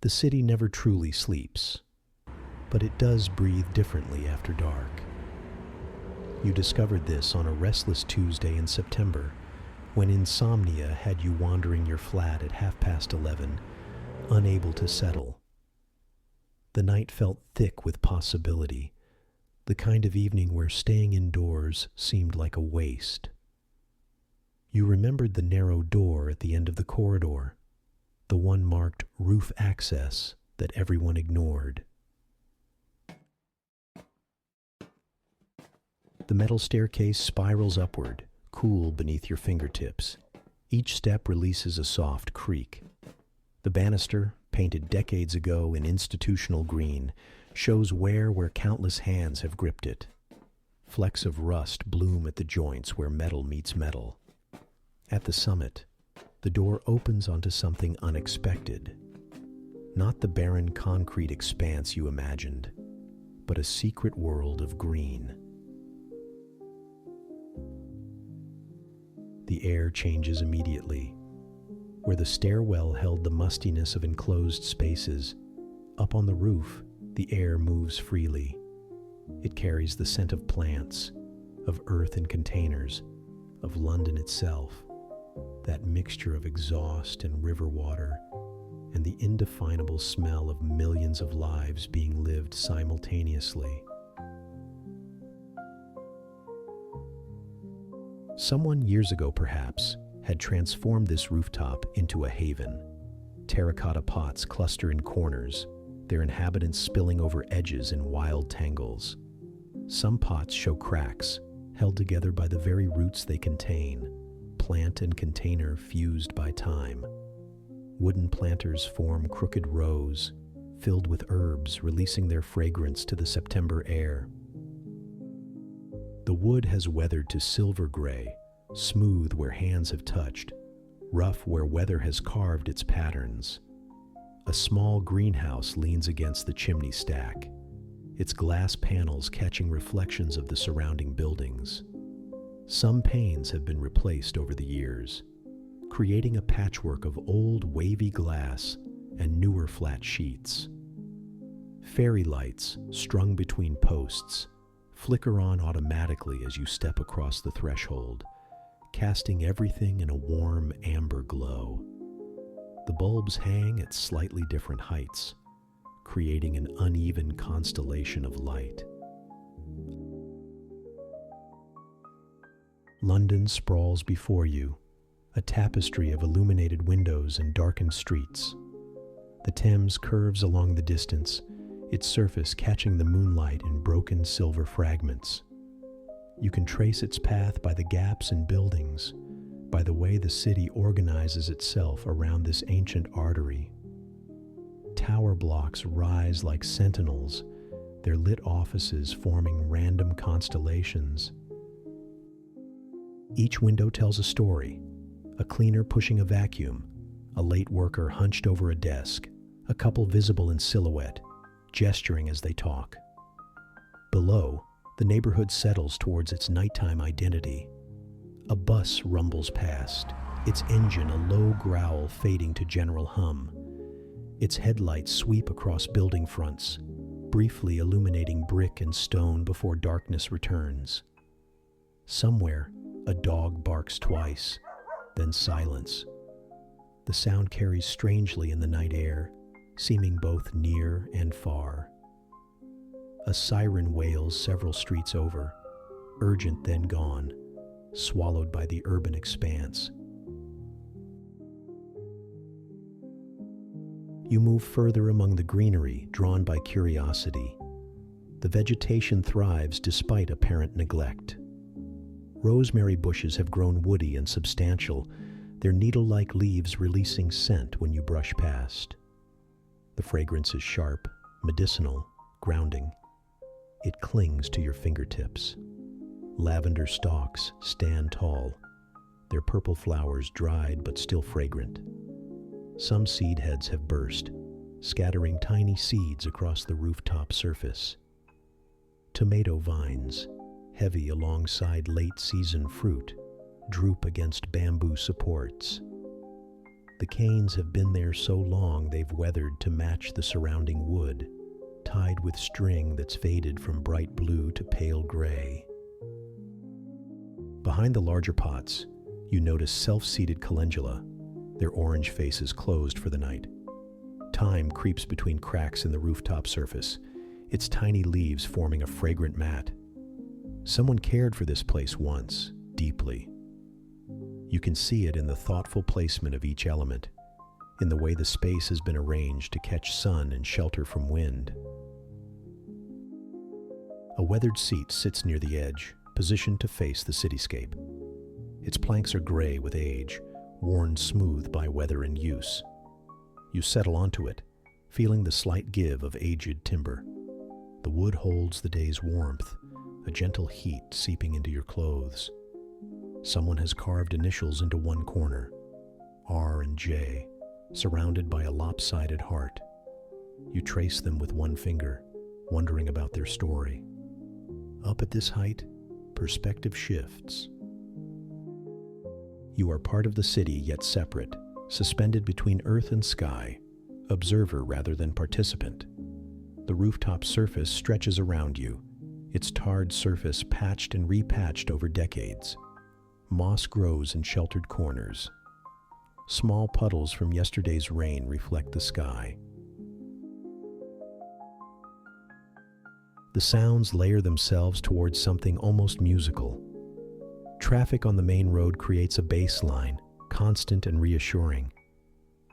The city never truly sleeps, but it does breathe differently after dark. You discovered this on a restless Tuesday in September, when insomnia had you wandering your flat at 11:30, unable to settle. The night felt thick with possibility, the kind of evening where staying indoors seemed like a waste. You remembered the narrow door at the end of the corridor, the one marked roof access that everyone ignored. The metal staircase spirals upward, cool beneath your fingertips. Each step releases a soft creak. The banister, painted decades ago in institutional green, shows wear where countless hands have gripped it. Flecks of rust bloom at the joints where metal meets metal. At the summit, the door opens onto something unexpected. Not the barren concrete expanse you imagined, but a secret world of green. The air changes immediately. Where the stairwell held the mustiness of enclosed spaces, up on the roof, the air moves freely. It carries the scent of plants, of earth in containers, of London itself, that mixture of exhaust and river water, and the indefinable smell of millions of lives being lived simultaneously. Someone years ago, perhaps, had transformed this rooftop into a haven. Terracotta pots cluster in corners, their inhabitants spilling over edges in wild tangles. Some pots show cracks, held together by the very roots they contain, plant and container fused by time. Wooden planters form crooked rows, filled with herbs releasing their fragrance to the September air. The wood has weathered to silver gray, smooth where hands have touched, rough where weather has carved its patterns. A small greenhouse leans against the chimney stack, its glass panels catching reflections of the surrounding buildings. Some panes have been replaced over the years, creating a patchwork of old wavy glass and newer flat sheets. Fairy lights, strung between posts, flicker on automatically as you step across the threshold, casting everything in a warm amber glow. The bulbs hang at slightly different heights, creating an uneven constellation of light. London sprawls before you, a tapestry of illuminated windows and darkened streets. The Thames curves along the distance, its surface catching the moonlight in broken silver fragments. You can trace its path by the gaps in buildings, by the way the city organizes itself around this ancient artery. Tower blocks rise like sentinels, their lit offices forming random constellations. Each window tells a story: a cleaner pushing a vacuum, a late worker hunched over a desk, a couple visible in silhouette, gesturing as they talk. Below, the neighborhood settles towards its nighttime identity. A bus rumbles past, its engine a low growl fading to general hum. Its headlights sweep across building fronts, briefly illuminating brick and stone before darkness returns. Somewhere, a dog barks twice, then silence. The sound carries strangely in the night air, seeming both near and far. A siren wails several streets over, urgent then gone, swallowed by the urban expanse. You move further among the greenery, drawn by curiosity. The vegetation thrives despite apparent neglect. Rosemary bushes have grown woody and substantial, their needle-like leaves releasing scent when you brush past. The fragrance is sharp, medicinal, grounding. It clings to your fingertips. Lavender stalks stand tall, their purple flowers dried but still fragrant. Some seed heads have burst, scattering tiny seeds across the rooftop surface. Tomato vines, heavy alongside late-season fruit, droop against bamboo supports. The canes have been there so long they've weathered to match the surrounding wood, tied with string that's faded from bright blue to pale gray. Behind the larger pots, you notice self-seated calendula, their orange faces closed for the night. Time creeps between cracks in the rooftop surface, its tiny leaves forming a fragrant mat. Someone cared for this place once, deeply. You can see it in the thoughtful placement of each element, in the way the space has been arranged to catch sun and shelter from wind. A weathered seat sits near the edge, positioned to face the cityscape. Its planks are gray with age, worn smooth by weather and use. You settle onto it, feeling the slight give of aged timber. The wood holds the day's warmth, a gentle heat seeping into your clothes. Someone has carved initials into one corner, R and J, surrounded by a lopsided heart. You trace them with one finger, wondering about their story. Up at this height, perspective shifts. You are part of the city, yet separate, suspended between earth and sky, observer rather than participant. The rooftop surface stretches around you, its tarred surface patched and repatched over decades. Moss grows in sheltered corners. Small puddles from yesterday's rain reflect the sky. The sounds layer themselves towards something almost musical. Traffic on the main road creates a bass line, constant and reassuring.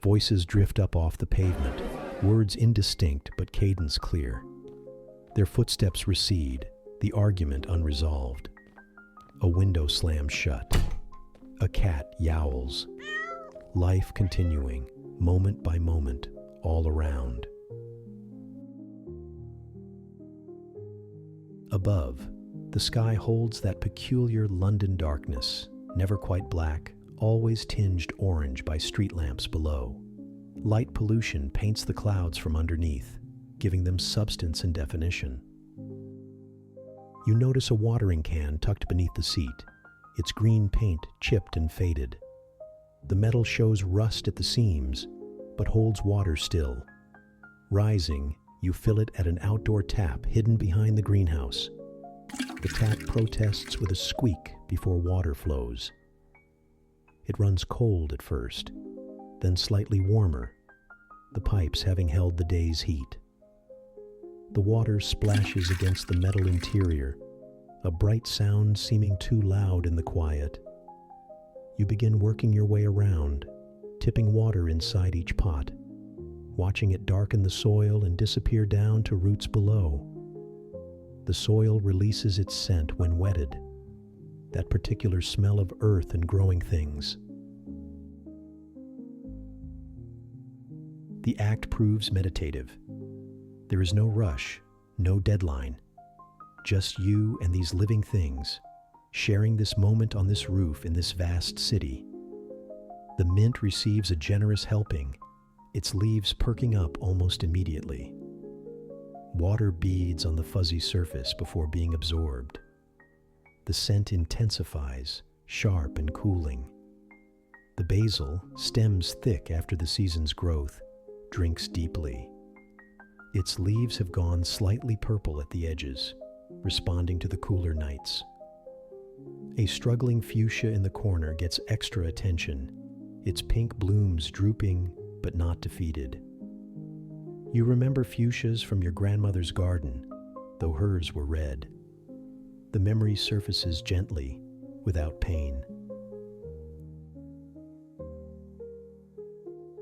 Voices drift up off the pavement, words indistinct but cadence clear. Their footsteps recede, the argument unresolved. A window slams shut. A cat yowls. Life continuing, moment by moment, all around. Above, the sky holds that peculiar London darkness, never quite black, always tinged orange by street lamps below. Light pollution paints the clouds from underneath, giving them substance and definition. You notice a watering can tucked beneath the seat, its green paint chipped and faded. The metal shows rust at the seams, but holds water still. Rising, you fill it at an outdoor tap hidden behind the greenhouse. The tap protests with a squeak before water flows. It runs cold at first, then slightly warmer, the pipes having held the day's heat. The water splashes against the metal interior, a bright sound seeming too loud in the quiet. You begin working your way around, tipping water inside each pot, watching it darken the soil and disappear down to roots below. The soil releases its scent when wetted, that particular smell of earth and growing things. The act proves meditative. There is no rush, no deadline, just you and these living things, sharing this moment on this roof in this vast city. The mint receives a generous helping, its leaves perking up almost immediately. Water beads on the fuzzy surface before being absorbed. The scent intensifies, sharp and cooling. The basil, stems thick after the season's growth, drinks deeply. Its leaves have gone slightly purple at the edges, responding to the cooler nights. A struggling fuchsia in the corner gets extra attention, its pink blooms drooping but not defeated. You remember fuchsias from your grandmother's garden, though hers were red. The memory surfaces gently, without pain.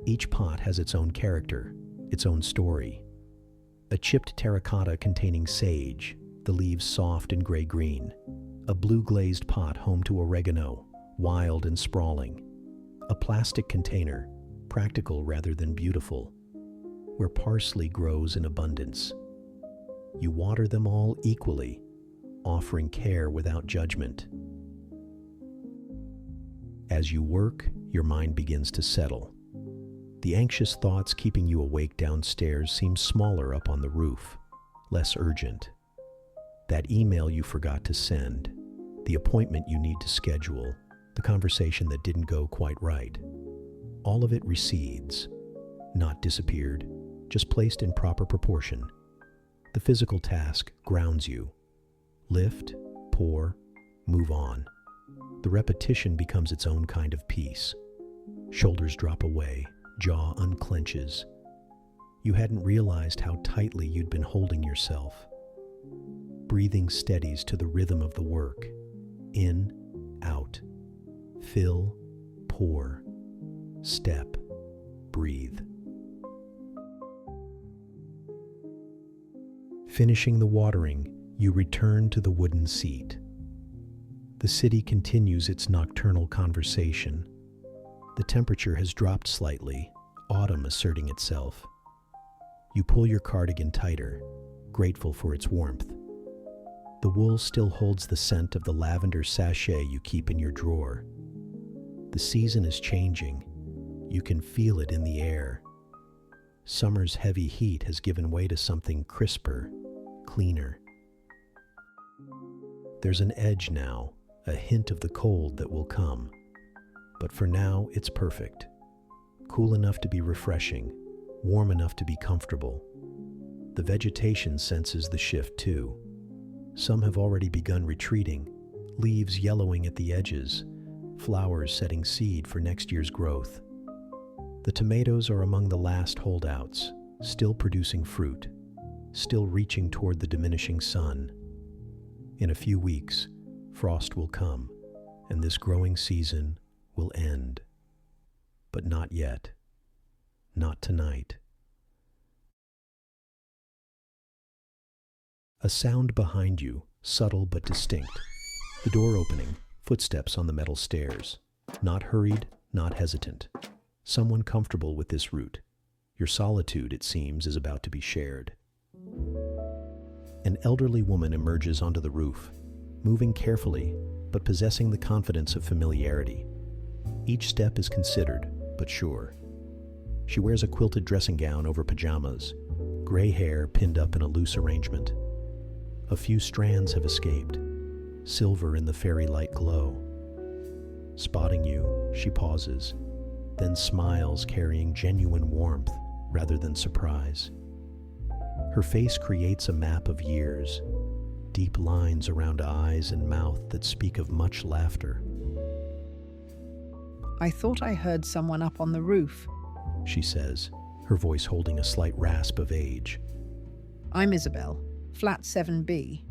Each pot has its own character, its own story. A chipped terracotta containing sage, the leaves soft and gray-green. A blue-glazed pot home to oregano, wild and sprawling. A plastic container, practical rather than beautiful, where parsley grows in abundance. You water them all equally, offering care without judgment. As you work, your mind begins to settle. The anxious thoughts keeping you awake downstairs seem smaller up on the roof, less urgent. That email you forgot to send, the appointment you need to schedule, the conversation that didn't go quite right. All of it recedes, not disappeared, just placed in proper proportion. The physical task grounds you. Lift, pour, move on. The repetition becomes its own kind of peace. Shoulders drop away, jaw unclenches. You hadn't realized how tightly you'd been holding yourself. Breathing steadies to the rhythm of the work. In, out. Fill, pour. Step, breathe. Finishing the watering, you return to the wooden seat. The city continues its nocturnal conversation. The temperature has dropped slightly, autumn asserting itself. You pull your cardigan tighter, grateful for its warmth. The wool still holds the scent of the lavender sachet you keep in your drawer. The season is changing. You can feel it in the air. Summer's heavy heat has given way to something crisper, cleaner. There's an edge now, a hint of the cold that will come. But for now, it's perfect. Cool enough to be refreshing, warm enough to be comfortable. The vegetation senses the shift too. Some have already begun retreating, leaves yellowing at the edges, flowers setting seed for next year's growth. The tomatoes are among the last holdouts, still producing fruit, still reaching toward the diminishing sun. In a few weeks, frost will come, and this growing season will end. But not yet. Not tonight. A sound behind you, subtle but distinct. The door opening, footsteps on the metal stairs. Not hurried, not hesitant. Someone comfortable with this route. Your solitude, it seems, is about to be shared. An elderly woman emerges onto the roof, moving carefully, but possessing the confidence of familiarity. Each step is considered, but sure. She wears a quilted dressing gown over pajamas, gray hair pinned up in a loose arrangement. A few strands have escaped, silver in the fairy light glow. Spotting you, she pauses, then smiles, carrying genuine warmth rather than surprise. Her face creates a map of years, deep lines around eyes and mouth that speak of much laughter. I thought I heard someone up on the roof, she says, her voice holding a slight rasp of age. I'm Isabel, flat 7B.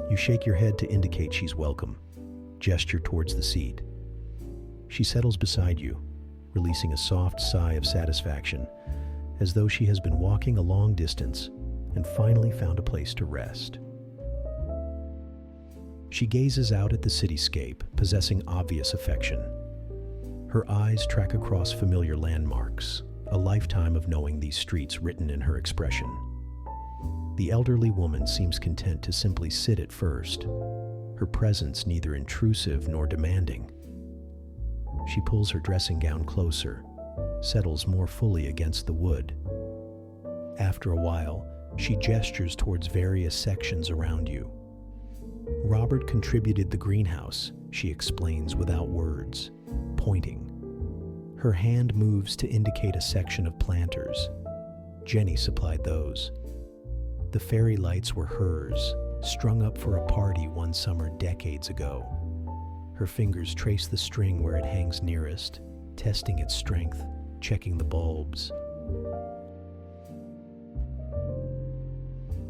You shake your head to indicate she's welcome, gesture towards the seat. She settles beside you, releasing a soft sigh of satisfaction, as though she has been walking a long distance and finally found a place to rest. She gazes out at the cityscape, possessing obvious affection. Her eyes track across familiar landmarks, a lifetime of knowing these streets written in her expression. The elderly woman seems content to simply sit at first, her presence neither intrusive nor demanding. She pulls her dressing gown closer, settles more fully against the wood. After a while, she gestures towards various sections around you. Robert contributed the greenhouse, she explains without words, pointing. Her hand moves to indicate a section of planters. Jenny supplied those. The fairy lights were hers, strung up for a party one summer decades ago. Her fingers trace the string where it hangs nearest, testing its strength, checking the bulbs.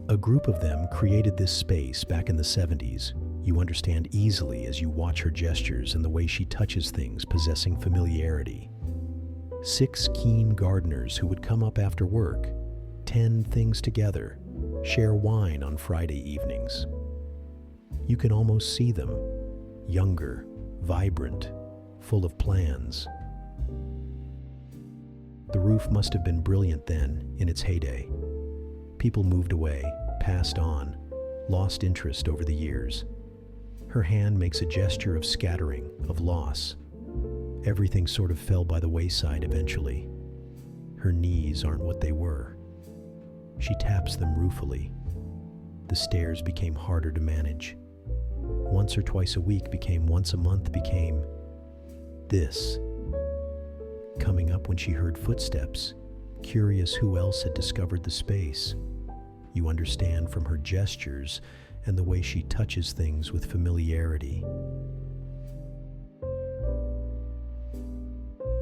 A group of them created this space back in the 70s. You understand easily as you watch her gestures and the way she touches things, possessing familiarity. 6 keen gardeners who would come up after work, tend things together, share wine on Friday evenings. You can almost see them, younger, vibrant, full of plans. The roof must have been brilliant then, in its heyday. People moved away, passed on, lost interest over the years. Her hand makes a gesture of scattering, of loss. Everything sort of fell by the wayside eventually. Her knees aren't what they were. She taps them ruefully. The stairs became harder to manage. Once or twice a week became once a month, became this. coming up when she heard footsteps, curious who else had discovered the space. You understand from her gestures and the way she touches things with familiarity.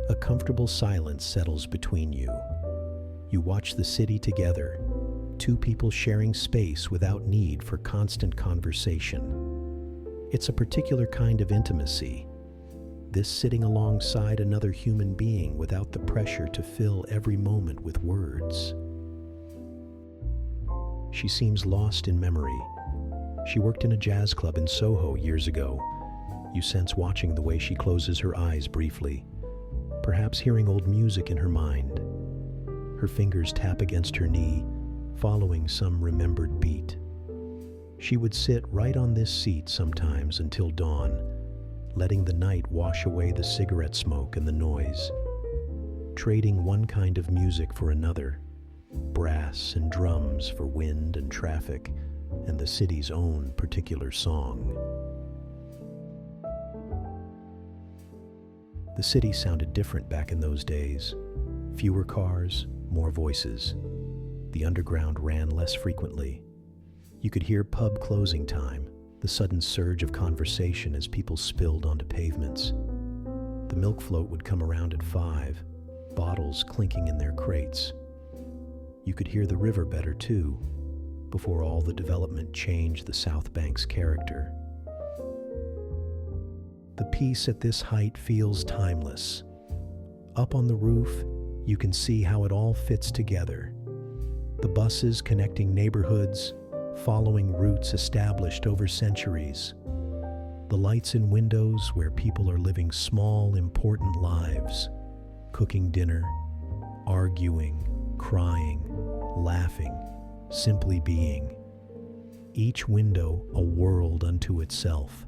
A comfortable silence settles between you. You watch the city together, two people sharing space without need for constant conversation. It's a particular kind of intimacy, this sitting alongside another human being without the pressure to fill every moment with words. She seems lost in memory. She worked in a jazz club in Soho years ago. You sense watching the way she closes her eyes briefly, perhaps hearing old music in her mind. Her fingers tap against her knee, following some remembered beat. She would sit right on this seat sometimes until dawn, letting the night wash away the cigarette smoke and the noise, trading one kind of music for another, brass and drums for wind and traffic, and the city's own particular song. The city sounded different back in those days. Fewer cars, more voices. The underground ran less frequently. You could hear pub closing time, the sudden surge of conversation as people spilled onto pavements. The milk float would come around at 5, bottles clinking in their crates. You could hear the river better too, before all the development changed the South Bank's character. The peace at this height feels timeless. Up on the roof, you can see how it all fits together. The buses connecting neighborhoods, following routes established over centuries. The lights in windows where people are living small, important lives, cooking dinner, arguing, crying, laughing, simply being. Each window a world unto itself.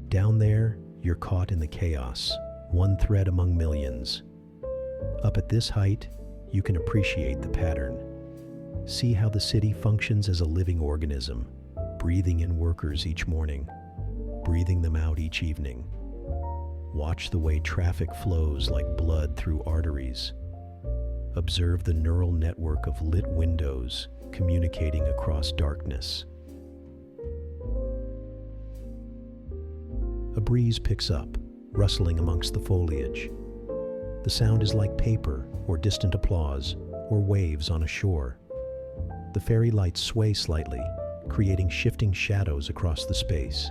Down there, you're caught in the chaos, one thread among millions. Up at this height, you can appreciate the pattern. See how the city functions as a living organism, breathing in workers each morning, breathing them out each evening. Watch the way traffic flows like blood through arteries. Observe the neural network of lit windows communicating across darkness. A breeze picks up, rustling amongst the foliage. The sound is like paper or distant applause or waves on a shore. The fairy lights sway slightly, creating shifting shadows across the space.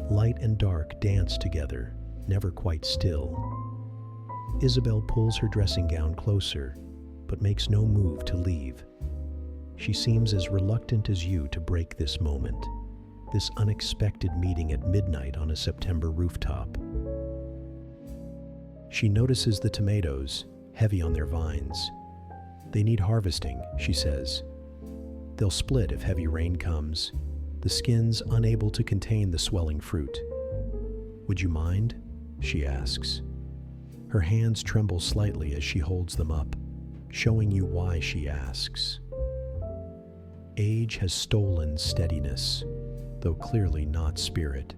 Light and dark dance together, never quite still. Isabel pulls her dressing gown closer, but makes no move to leave. She seems as reluctant as you to break this moment, this unexpected meeting at midnight on a September rooftop. She notices the tomatoes, heavy on their vines. They need harvesting, she says. They'll split if heavy rain comes, the skins unable to contain the swelling fruit. Would you mind? She asks. Her hands tremble slightly as she holds them up, showing you why she asks. Age has stolen steadiness, though clearly not spirit.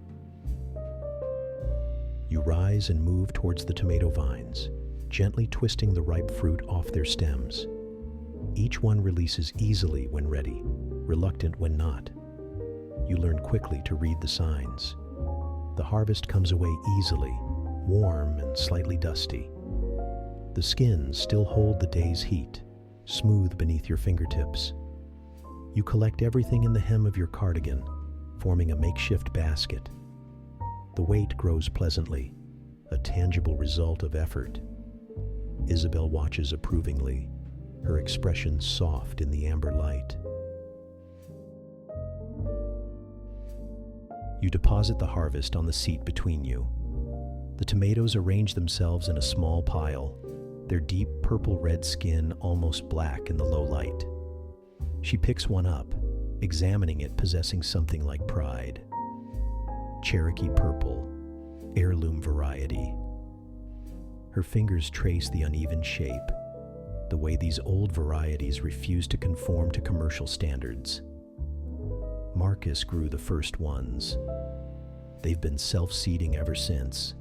You rise and move towards the tomato vines, gently twisting the ripe fruit off their stems. Each one releases easily when ready, reluctant when not. You learn quickly to read the signs. The harvest comes away easily, warm and slightly dusty. The skins still hold the day's heat, smooth beneath your fingertips. You collect everything in the hem of your cardigan, forming a makeshift basket. The weight grows pleasantly, a tangible result of effort. Isabel watches approvingly, her expression soft in the amber light. You deposit the harvest on the seat between you. The tomatoes arrange themselves in a small pile, their deep purple-red skin almost black in the low light. She picks one up, examining it possessing something like pride. Cherokee purple, heirloom variety. Her fingers trace the uneven shape, the way these old varieties refuse to conform to commercial standards. Marcus grew the first ones. They've been self-seeding ever since,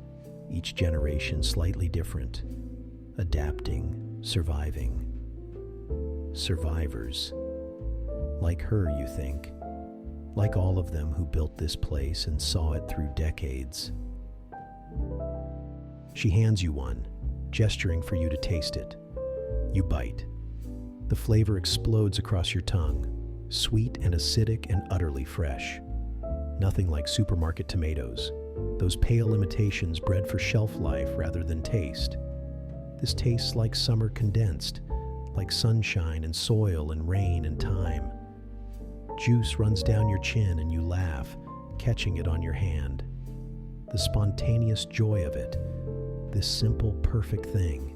each generation slightly different, adapting, surviving. Survivors. Like her, you think. Like all of them who built this place and saw it through decades. She hands you one, gesturing for you to taste it. You bite. The flavor explodes across your tongue, sweet and acidic and utterly fresh. Nothing like supermarket tomatoes, those pale imitations bred for shelf life rather than taste. This tastes like summer condensed, like sunshine and soil and rain and time. Juice runs down your chin and you laugh, catching it on your hand. The spontaneous joy of it, this simple, perfect thing.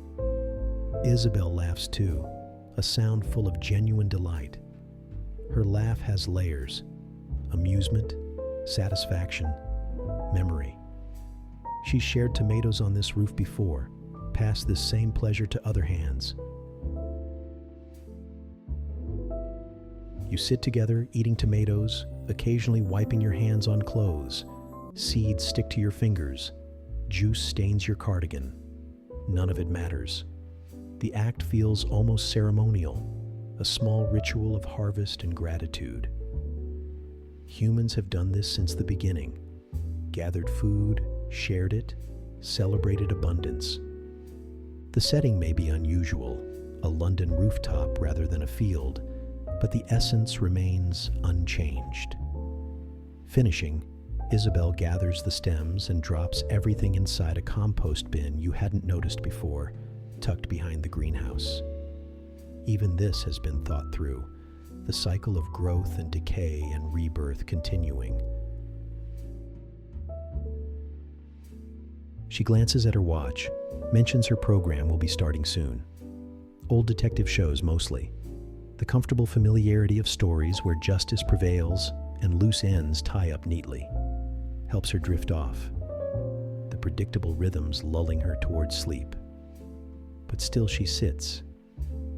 Isabel laughs too, a sound full of genuine delight. Her laugh has layers: amusement, satisfaction, memory. She's shared tomatoes on this roof before, passed this same pleasure to other hands. You sit together eating tomatoes, occasionally wiping your hands on clothes. Seeds stick to your fingers. Juice stains your cardigan. None of it matters. The act feels almost ceremonial, a small ritual of harvest and gratitude. Humans have done this since the beginning. Gathered food, shared it, celebrated abundance. The setting may be unusual, a London rooftop rather than a field, but the essence remains unchanged. Finishing, Isabel gathers the stems and drops everything inside a compost bin you hadn't noticed before, tucked behind the greenhouse. Even this has been thought through, the cycle of growth and decay and rebirth continuing. She glances at her watch, mentions her program will be starting soon. Old detective shows mostly. The comfortable familiarity of stories where justice prevails and loose ends tie up neatly helps her drift off, the predictable rhythms lulling her towards sleep. But still she sits,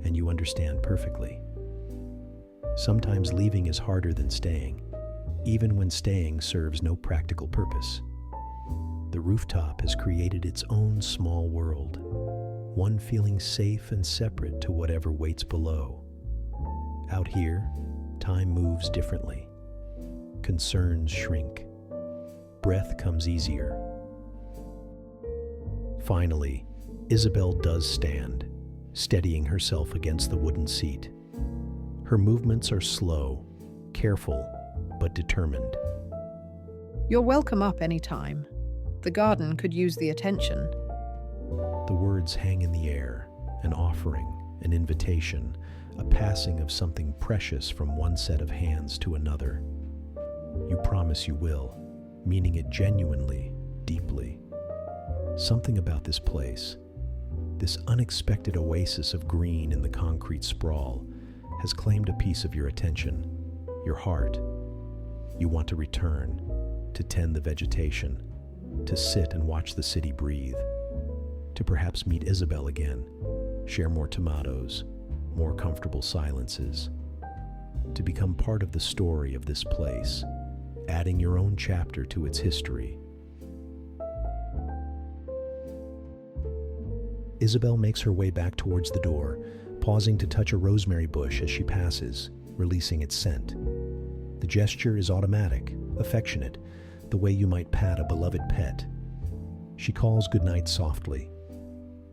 and you understand perfectly. Sometimes leaving is harder than staying, even when staying serves no practical purpose. The rooftop has created its own small world, one feeling safe and separate to whatever waits below. Out here, time moves differently. Concerns shrink. Breath comes easier. Finally, Isabel does stand, steadying herself against the wooden seat. Her movements are slow, careful, but determined. You're welcome up any time. The garden could use the attention. The words hang in the air, an offering, an invitation, a passing of something precious from one set of hands to another. You promise you will, meaning it genuinely, deeply. Something about this place, this unexpected oasis of green in the concrete sprawl, has claimed a piece of your attention, your heart. You want to return, to tend the vegetation, to sit and watch the city breathe, to perhaps meet Isabel again, share more tomatoes, more comfortable silences, to become part of the story of this place, adding your own chapter to its history. Isabel makes her way back towards the door, pausing to touch a rosemary bush as she passes, releasing its scent. The gesture is automatic, affectionate, the way you might pat a beloved pet. She calls goodnight softly.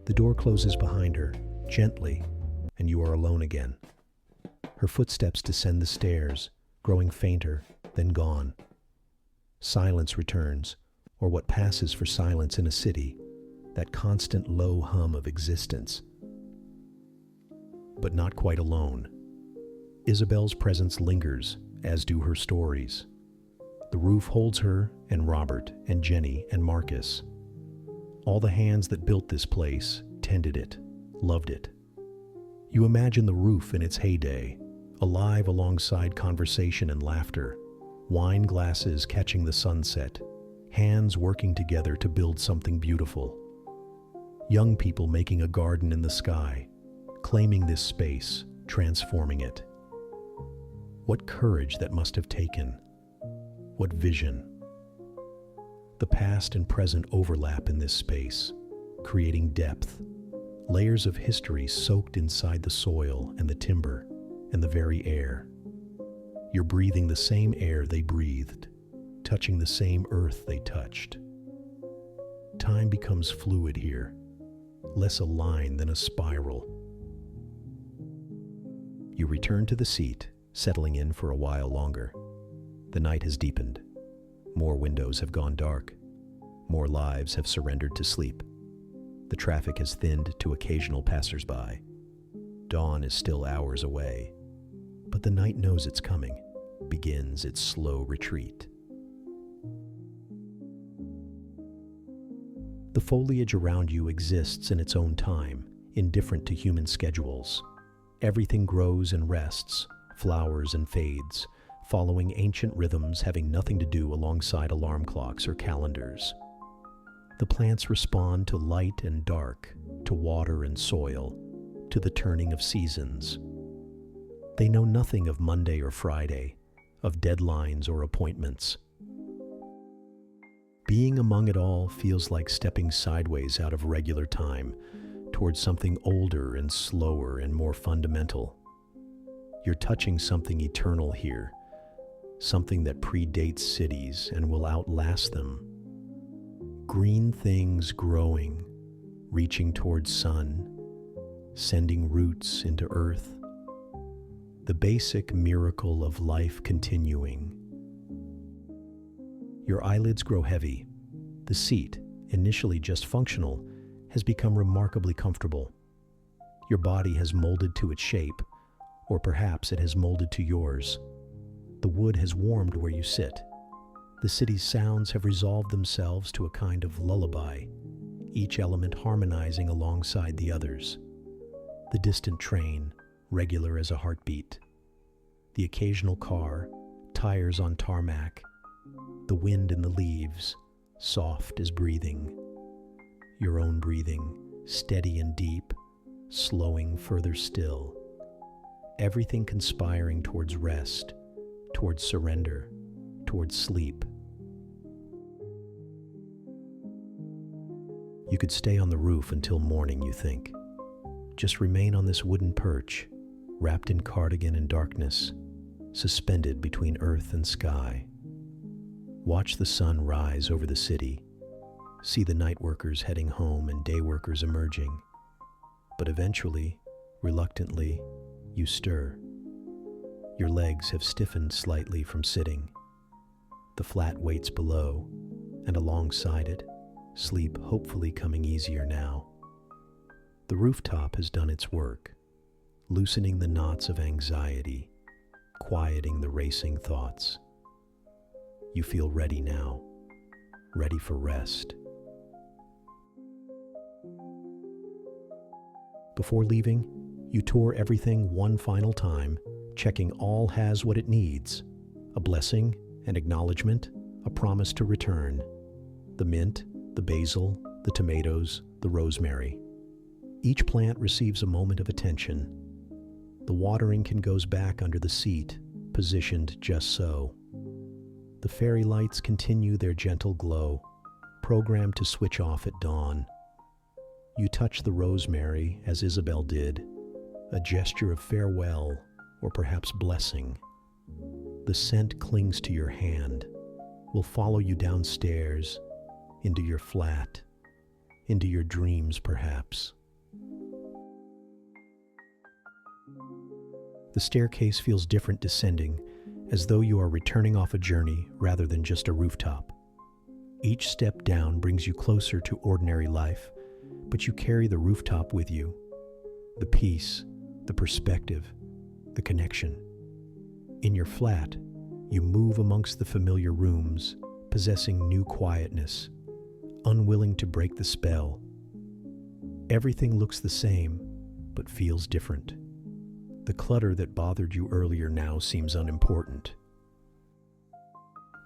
The door closes behind her, gently, and you are alone again. Her footsteps descend the stairs, growing fainter, then gone. Silence returns, or what passes for silence in a city, that constant low hum of existence. But not quite alone. Isabel's presence lingers, as do her stories. The roof holds her and Robert and Jenny and Marcus. All the hands that built this place, tended it, loved it. You imagine the roof in its heyday, alive alongside conversation and laughter, wine glasses catching the sunset, hands working together to build something beautiful. Young people making a garden in the sky, claiming this space, transforming it. What courage that must have taken. What vision. The past and present overlap in this space, creating depth, layers of history soaked inside the soil and the timber and the very air. You're breathing the same air they breathed, touching the same earth they touched. Time becomes fluid here, less a line than a spiral. You return to the seat, settling in for a while longer. The night has deepened. More windows have gone dark. More lives have surrendered to sleep. The traffic has thinned to occasional passersby. Dawn is still hours away, but the night knows it's coming, begins its slow retreat. The foliage around you exists in its own time, indifferent to human schedules. Everything grows and rests, flowers and fades, following ancient rhythms having nothing to do alongside alarm clocks or calendars. The plants respond to light and dark, to water and soil, to the turning of seasons. They know nothing of Monday or Friday, of deadlines or appointments. Being among it all feels like stepping sideways out of regular time, towards something older and slower and more fundamental. You're touching something eternal here, something that predates cities and will outlast them. Green things growing, reaching towards sun, sending roots into earth. The basic miracle of life continuing. Your eyelids grow heavy. The seat, initially just functional, has become remarkably comfortable. Your body has molded to its shape, or perhaps it has molded to yours. The wood has warmed where you sit. The city's sounds have resolved themselves to a kind of lullaby, each element harmonizing alongside the others. The distant train, regular as a heartbeat. The occasional car, tires on tarmac. The wind in the leaves, soft as breathing. Your own breathing, steady and deep, slowing further still. Everything conspiring towards rest, towards surrender, towards sleep. You could stay on the roof until morning, you think. Just remain on this wooden perch, wrapped in cardigan and darkness, suspended between earth and sky. Watch the sun rise over the city. See the night workers heading home and day workers emerging. But eventually, reluctantly, you stir. Your legs have stiffened slightly from sitting. The flat waits below, and alongside it, sleep hopefully coming easier now. The rooftop has done its work, loosening the knots of anxiety, quieting the racing thoughts. You feel ready now, ready for rest. Before leaving, you tour everything one final time, checking all has what it needs. A blessing, an acknowledgement, a promise to return. The mint, the basil, the tomatoes, the rosemary. Each plant receives a moment of attention. The watering can goes back under the seat, positioned just so. The fairy lights continue their gentle glow, programmed to switch off at dawn. You touch the rosemary as Isabel did, a gesture of farewell or perhaps blessing. The scent clings to your hand, will follow you downstairs, into your flat, into your dreams perhaps. The staircase feels different descending, as though you are returning off a journey rather than just a rooftop. Each step down brings you closer to ordinary life, but you carry the rooftop with you. The peace, the perspective, the connection. In your flat, you move amongst the familiar rooms, possessing new quietness, unwilling to break the spell. Everything looks the same, but feels different. The clutter that bothered you earlier now seems unimportant.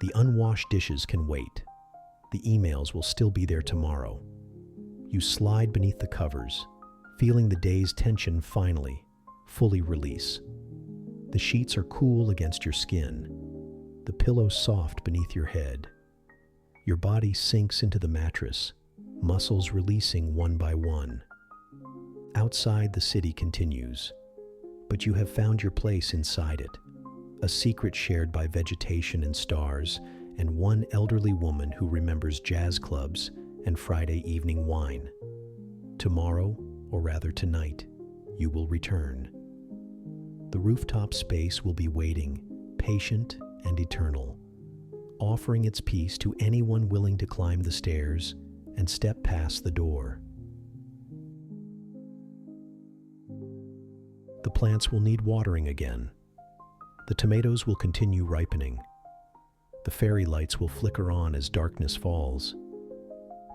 The unwashed dishes can wait. The emails will still be there tomorrow. You slide beneath the covers, feeling the day's tension finally, fully release. The sheets are cool against your skin, the pillow soft beneath your head. Your body sinks into the mattress, muscles releasing one by one. Outside, the city continues, but you have found your place inside it, a secret shared by vegetation and stars, and one elderly woman who remembers jazz clubs and Friday evening wine. Tomorrow, or rather tonight, you will return. The rooftop space will be waiting, patient and eternal, offering its peace to anyone willing to climb the stairs and step past the door. The plants will need watering again. The tomatoes will continue ripening. The fairy lights will flicker on as darkness falls.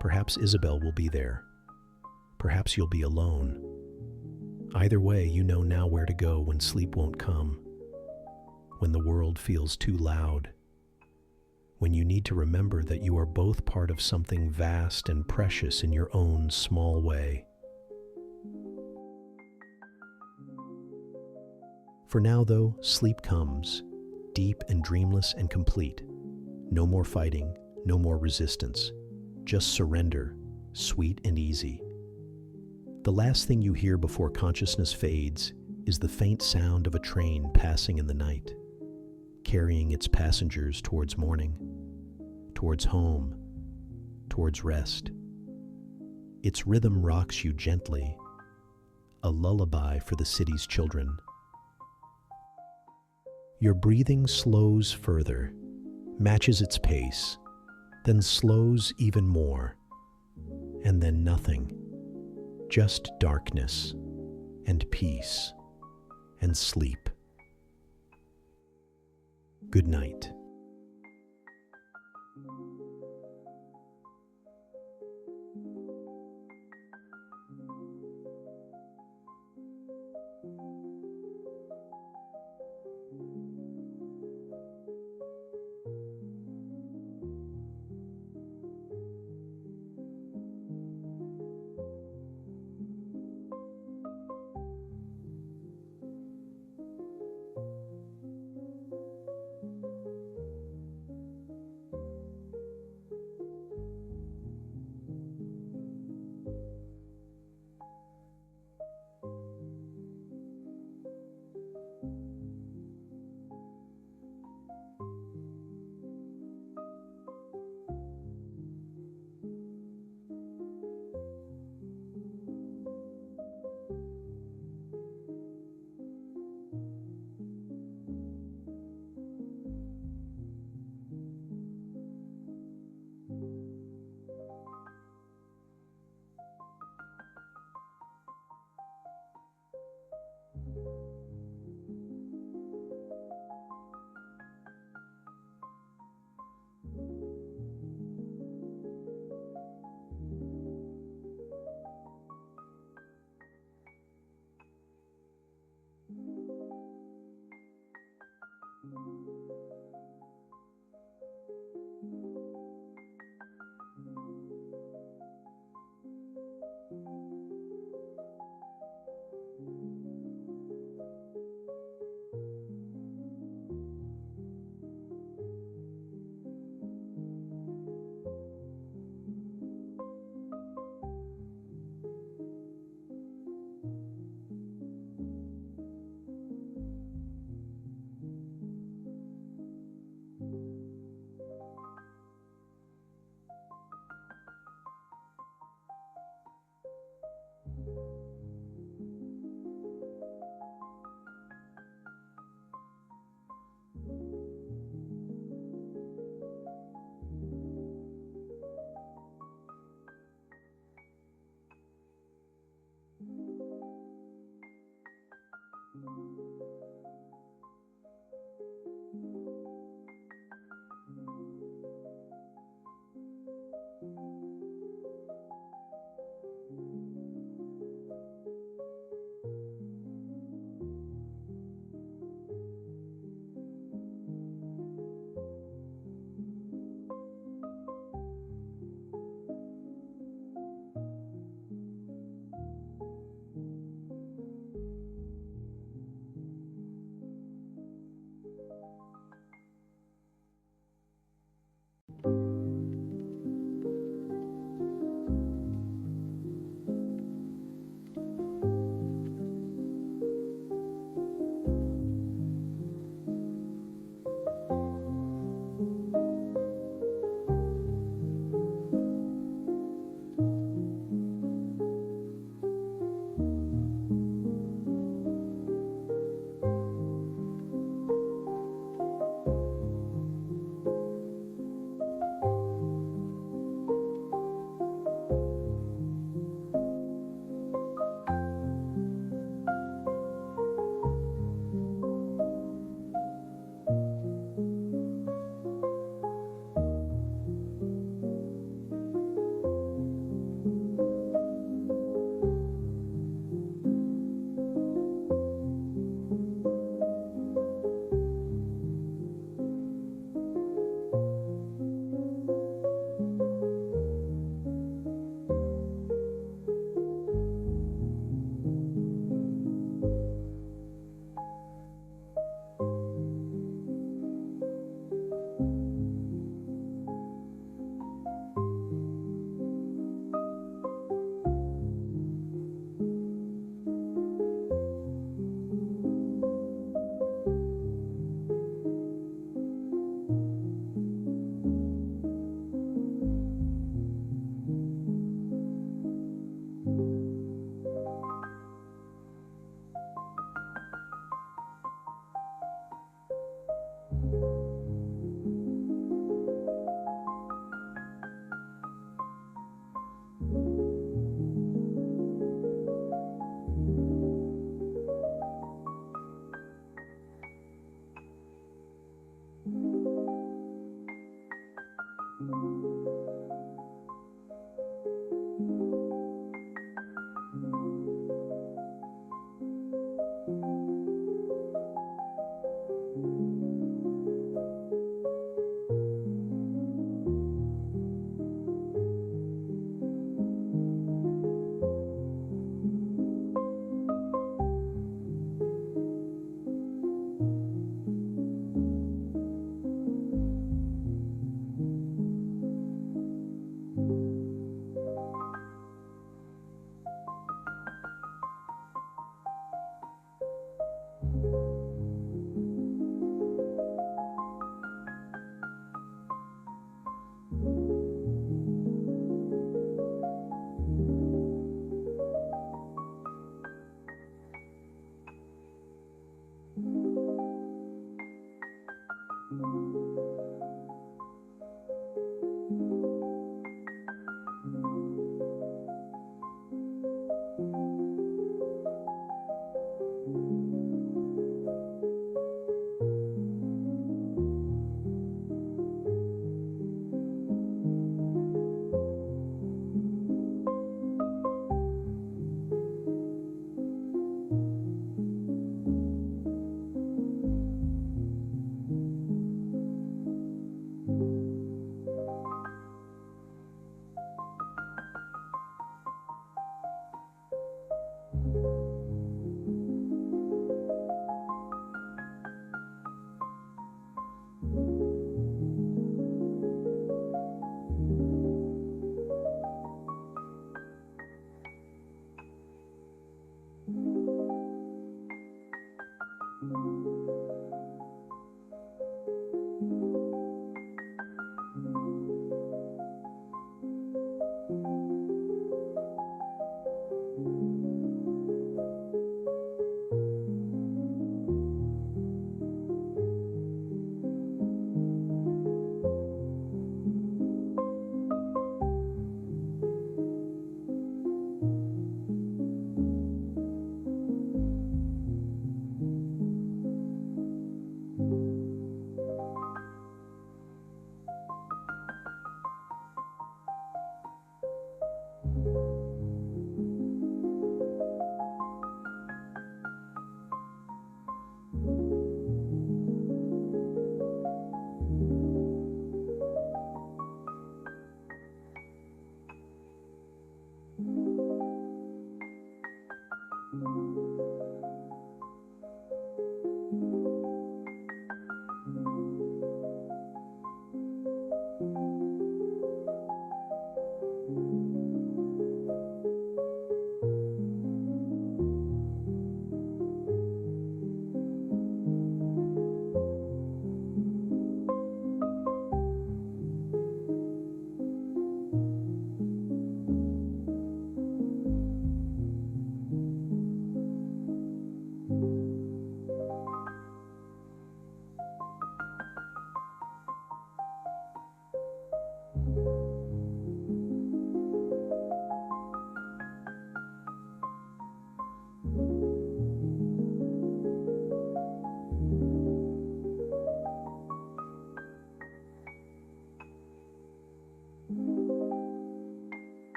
Perhaps Isabel will be there. Perhaps you'll be alone. Either way, you know now where to go when sleep won't come, when the world feels too loud, when you need to remember that you are both part of something vast and precious in your own small way. For now, though, sleep comes, deep and dreamless and complete. No more fighting, no more resistance, just surrender, sweet and easy. The last thing you hear before consciousness fades is the faint sound of a train passing in the night, carrying its passengers towards morning, towards home, towards rest. Its rhythm rocks you gently, a lullaby for the city's children. Your breathing slows further, matches its pace, then slows even more, and then nothing. Just darkness and peace and sleep. Good night.